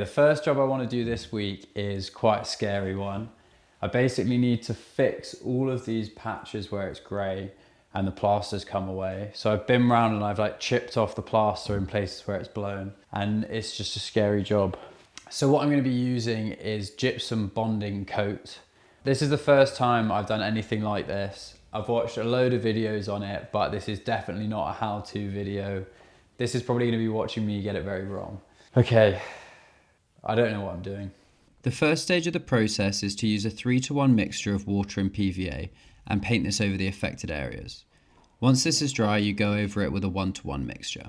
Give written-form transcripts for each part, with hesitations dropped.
The first job I want to do this week is quite a scary one. I basically need to fix all of these patches where it's grey and the plaster's come away. So I've been round and I've like chipped off the plaster in places where it's blown, and it's just a scary job. So what I'm going to be using is gypsum bonding coat. This is the first time I've done anything like this. I've watched a load of videos on it, but this is definitely not a how-to video. This is probably going to be watching me get it very wrong. Okay, I don't know what I'm doing. The first stage of the process is to use a 3-to-1 mixture of water and PVA and paint this over the affected areas. Once this is dry, you go over it with a 1-to-1 mixture.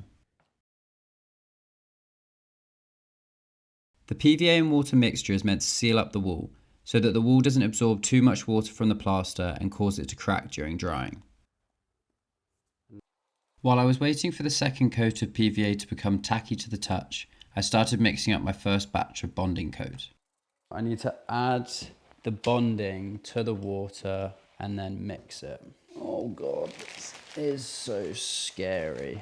The PVA and water mixture is meant to seal up the wall, so that the wall doesn't absorb too much water from the plaster and cause it to crack during drying. While I was waiting for the second coat of PVA to become tacky to the touch, I started mixing up my first batch of bonding coat. I need to add the bonding to the water and then mix it. Oh God, this is so scary.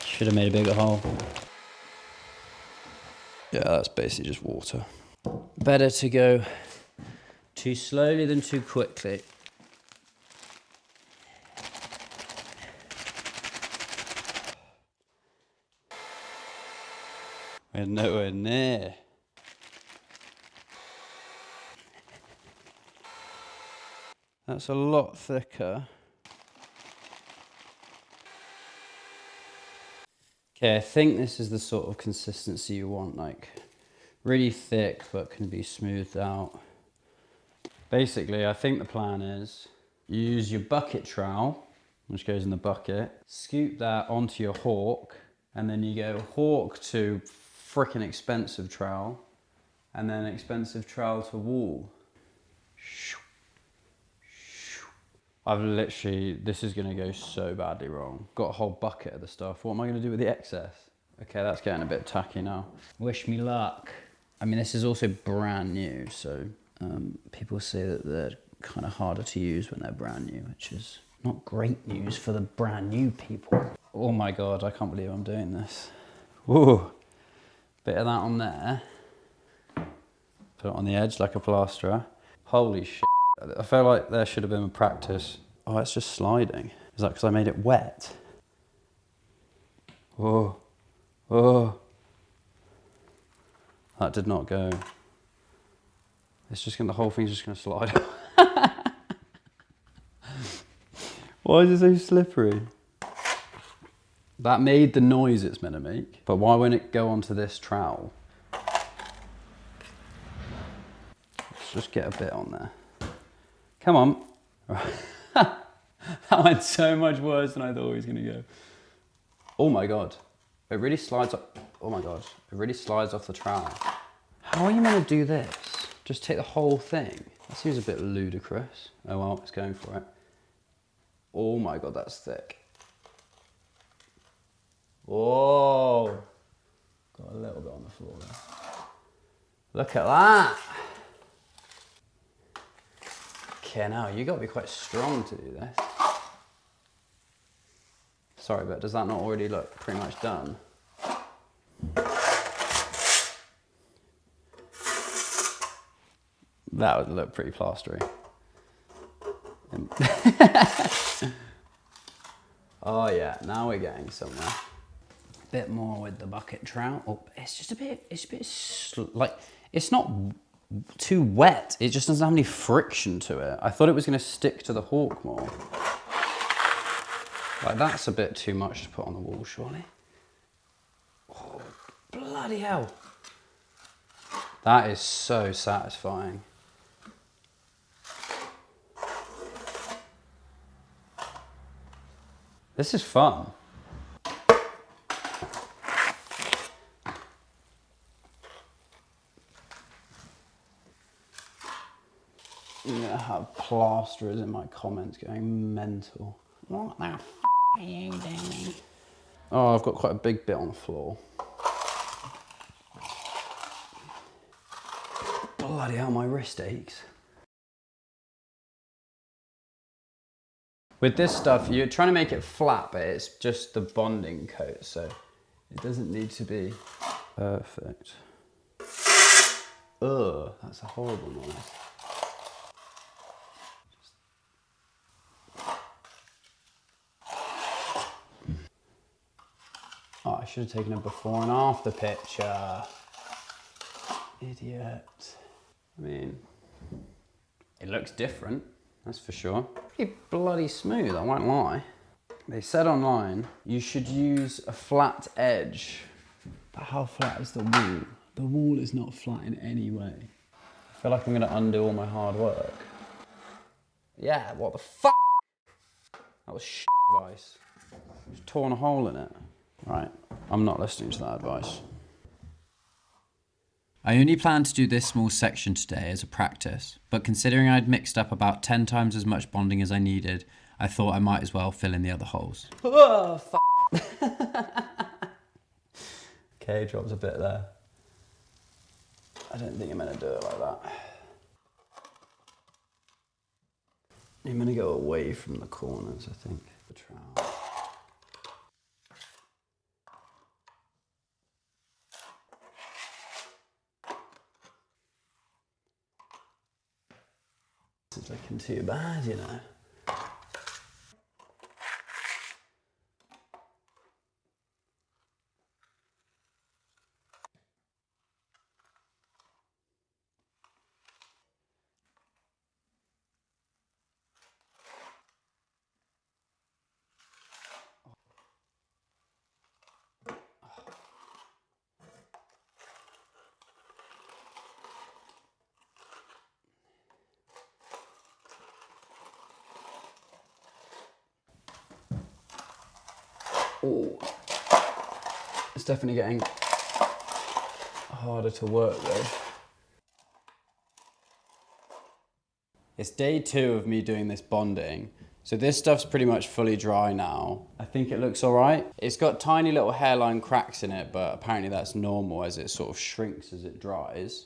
Should have made a bigger hole. Yeah, that's basically just water. Better to go too slowly than too quickly. We're nowhere near. That's a lot thicker. Okay, I think this is the sort of consistency you want, like really thick but can be smoothed out. Basically, I think the plan is you use your bucket trowel, which goes in the bucket, scoop that onto your hawk, and then you go hawk to frickin' expensive trowel, and then expensive trowel to wool. I've literally, this is gonna go so badly wrong. Got a whole bucket of the stuff. What am I gonna do with the excess? Okay, that's getting a bit tacky now. Wish me luck. I mean, this is also brand new, so people say that they're kind of harder to use when they're brand new, which is not great news for the brand new people. Oh my God, I can't believe I'm doing this. Ooh, bit of that on there. Put it on the edge like a plasterer. Holy shit. I feel like there should have been a practice. Oh, it's just sliding. Is that because I made it wet? Oh, oh. That did not go. It's just gonna, the whole thing's just gonna slide. Why is it so slippery? That made the noise it's meant to make, but why won't it go onto this trowel? Let's just get a bit on there. Come on. That went so much worse than I thought it was gonna go. Oh my God. It really slides up. Oh my God. It really slides off the trowel. How are you meant to do this? Just take the whole thing? That seems a bit ludicrous. Oh well, it's going for it. Oh my God, that's thick. Whoa. Got a little bit on the floor there. Look at that. Okay, now you got to be quite strong to do this. Sorry, but does that not already look pretty much done? That would look pretty plastery. Oh yeah, now we're getting somewhere. Bit more with the bucket trowel. Oh, it's just a bit, like, it's not too wet. It just doesn't have any friction to it. I thought it was gonna stick to the hawk more. Like, that's a bit too much to put on the wall, surely. Oh, bloody hell. That is so satisfying. This is fun. I'm gonna have plasterers in my comments going mental. What the f are you doing? Oh, I've got quite a big bit on the floor. Bloody hell, my wrist aches. With this stuff, you're trying to make it flat, but it's just the bonding coat, so it doesn't need to be perfect. Ugh, that's a horrible noise. Oh, I should have taken a before and after picture. Idiot. I mean, it looks different, that's for sure. Pretty bloody smooth, I won't lie. They said online you should use a flat edge. But how flat is the wall? The wall is not flat in any way. I feel like I'm gonna undo all my hard work. Yeah, what the fuck? That was shit advice. Just torn a hole in it. Right, I'm not listening to that advice. I only planned to do this small section today as a practice, but considering I'd mixed up about 10 times as much bonding as I needed, I thought I might as well fill in the other holes. Oh, okay, drops a bit there. I don't think I'm gonna do it like that. I'm gonna go away from the corners, I think. The trowel. It's looking too bad, you know. Oh, it's definitely getting harder to work though. It's day 2 of me doing this bonding. So this stuff's pretty much fully dry now. I think it looks all right. It's got tiny little hairline cracks in it, but apparently that's normal as it sort of shrinks as it dries.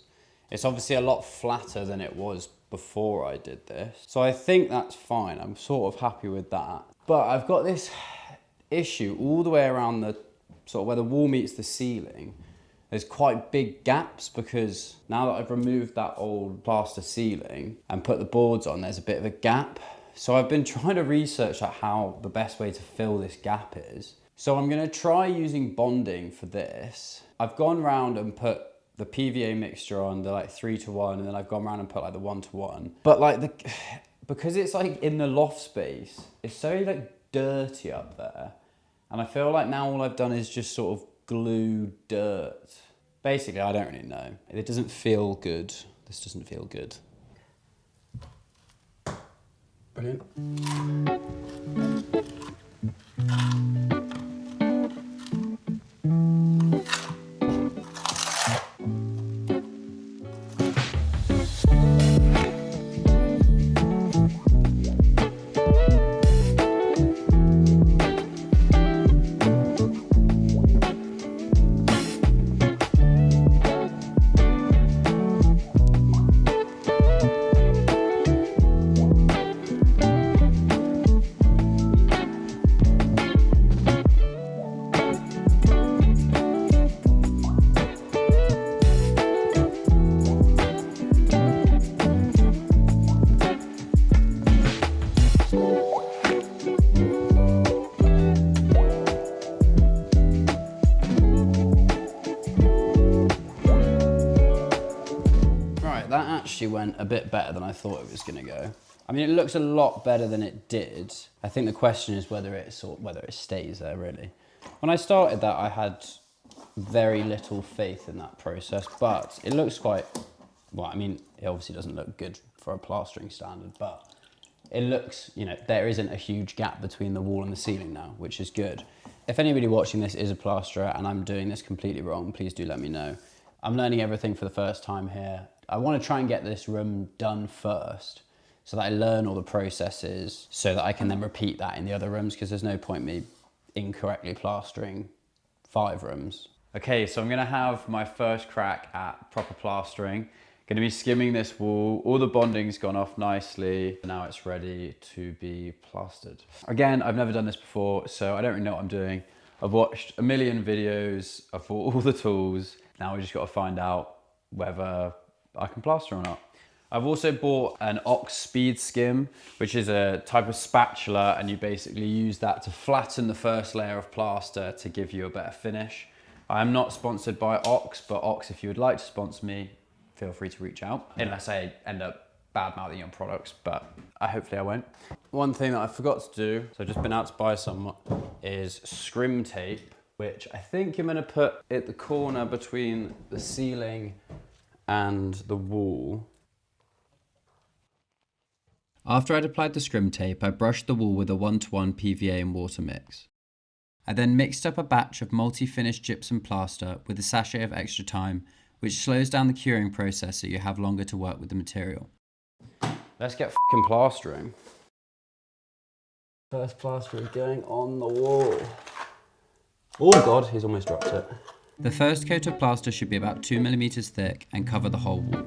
It's obviously a lot flatter than it was before I did this. So I think that's fine. I'm sort of happy with that. But I've got this issue all the way around the sort of where the wall meets the ceiling. There's quite big gaps because now that I've removed that old plaster ceiling and put the boards on, there's a bit of a gap. So I've been trying to research out how the best way to fill this gap is. So I'm gonna try using bonding for this. I've gone round and put the PVA mixture on, the like 3-to-1, and then I've gone round and put like the 1-to-1. But like because it's like in the loft space, it's so like dirty up there. And I feel like now all I've done is just sort of glue dirt. Basically, I don't really know. It doesn't feel good. This doesn't feel good. Brilliant. That actually went a bit better than I thought it was going to go. I mean, it looks a lot better than it did. I think the question is whether it stays there, really. When I started that, I had very little faith in that process, but it looks quite, well, I mean, it obviously doesn't look good for a plastering standard, but it looks, you know, there isn't a huge gap between the wall and the ceiling now, which is good. If anybody watching this is a plasterer and I'm doing this completely wrong, please do let me know. I'm learning everything for the first time here. I want to try and get this room done first so that I learn all the processes so that I can then repeat that in the other rooms, because there's no point me incorrectly plastering 5 rooms. Okay, so I'm gonna have my first crack at proper plastering. Going to be skimming this wall. All the bonding's gone off nicely. Now it's ready to be plastered. Again, I've never done this before, so I don't really know what I'm doing. I've watched a million videos. I've bought all the tools. Now we just got to find out whether I can plaster or not. I've also bought an Ox Speed Skim, which is a type of spatula, and you basically use that to flatten the first layer of plaster to give you a better finish. I'm not sponsored by Ox, but Ox, if you would like to sponsor me, feel free to reach out, unless I end up bad-mouthing your products, but hopefully I won't. One thing that I forgot to do, so I've just been out to buy some, is scrim tape, which I think I'm gonna put at the corner between the ceiling and the wall. After I'd applied the scrim tape, I brushed the wall with a 1:1 PVA and water mix. I then mixed up a batch of multi-finished gypsum plaster with a sachet of extra time, which slows down the curing process so you have longer to work with the material. Let's get f***ing plastering. First plaster is going on the wall. Oh God, he's almost dropped it. The first coat of plaster should be about 2 millimeters thick and cover the whole wall.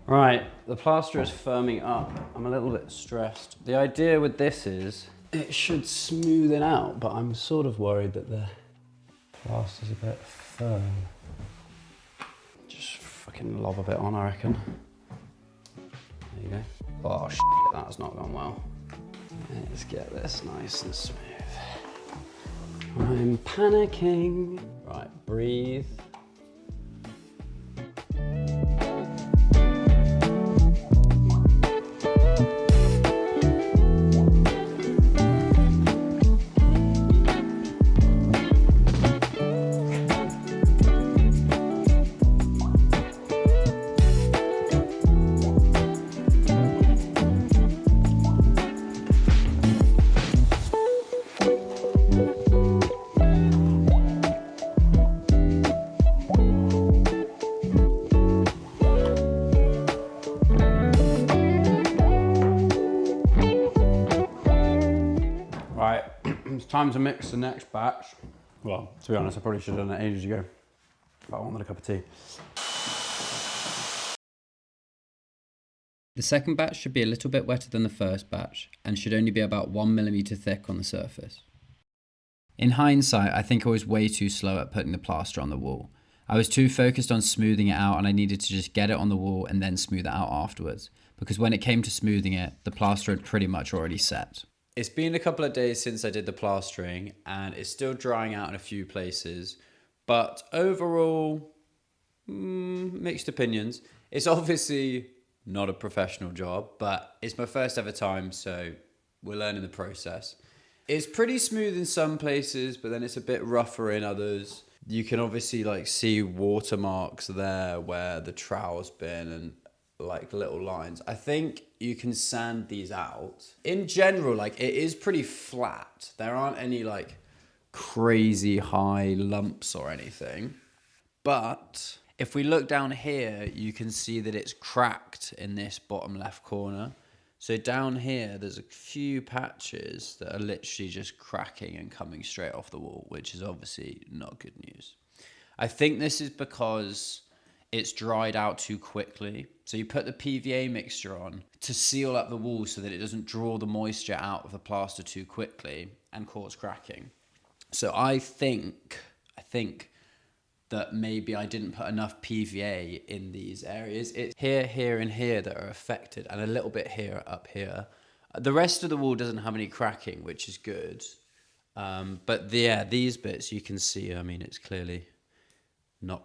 Right, the plaster is firming up. I'm a little bit stressed. The idea with this is it should smoothen out, but I'm sort of worried that the plaster's a bit firm. Just fucking lob a bit on, I reckon. There you go. Oh shit, that's not gone well. Let's get this nice and smooth. I'm panicking. Right, breathe. Right, it's time to mix the next batch. Well, to be honest, I probably should have done it ages ago, but I wanted a cup of tea. The second batch should be a little bit wetter than the first batch and should only be about 1 millimeter thick on the surface. In hindsight, I think I was way too slow at putting the plaster on the wall. I was too focused on smoothing it out and I needed to just get it on the wall and then smooth it out afterwards, because when it came to smoothing it, the plaster had pretty much already set. It's been a couple of days since I did the plastering and it's still drying out in a few places, but overall, mixed opinions. It's obviously not a professional job, but it's my first ever time, so we're learning the process. It's pretty smooth in some places, but then it's a bit rougher in others. You can obviously like see watermarks there where the trowel's been and like little lines. I think you can sand these out. In general, like it is pretty flat. There aren't any like crazy high lumps or anything. But if we look down here, you can see that it's cracked in this bottom left corner. So down here, there's a few patches that are literally just cracking and coming straight off the wall, which is obviously not good news. I think this is because it's dried out too quickly. So you put the PVA mixture on to seal up the wall so that it doesn't draw the moisture out of the plaster too quickly and cause cracking. So I think that maybe I didn't put enough PVA in these areas. It's here, and here that are affected, and a little bit here, up here. The rest of the wall doesn't have any cracking, which is good. But yeah, these bits you can see, I mean, it's clearly not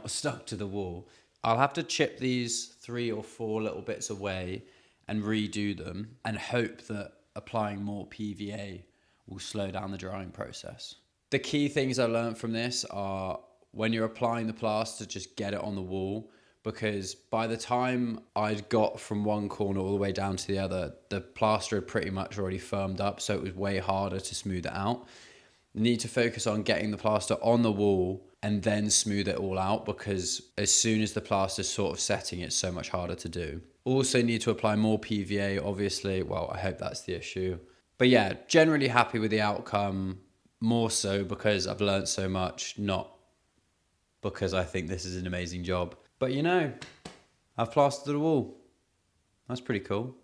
stuck to the wall. I'll have to chip these 3 or 4 little bits away and redo them and hope that applying more PVA will slow down the drying process. The key things I learned from this are when you're applying the plaster, just get it on the wall, because by the time I'd got from one corner all the way down to the other, the plaster had pretty much already firmed up, so it was way harder to smooth it out. You need to focus on getting the plaster on the wall and then smooth it all out, because as soon as the plaster's sort of setting, it's so much harder to do. Also need to apply more PVA, obviously. Well, I hope that's the issue. But yeah, generally happy with the outcome, more so because I've learned so much, not because I think this is an amazing job. But you know, I've plastered the wall. That's pretty cool.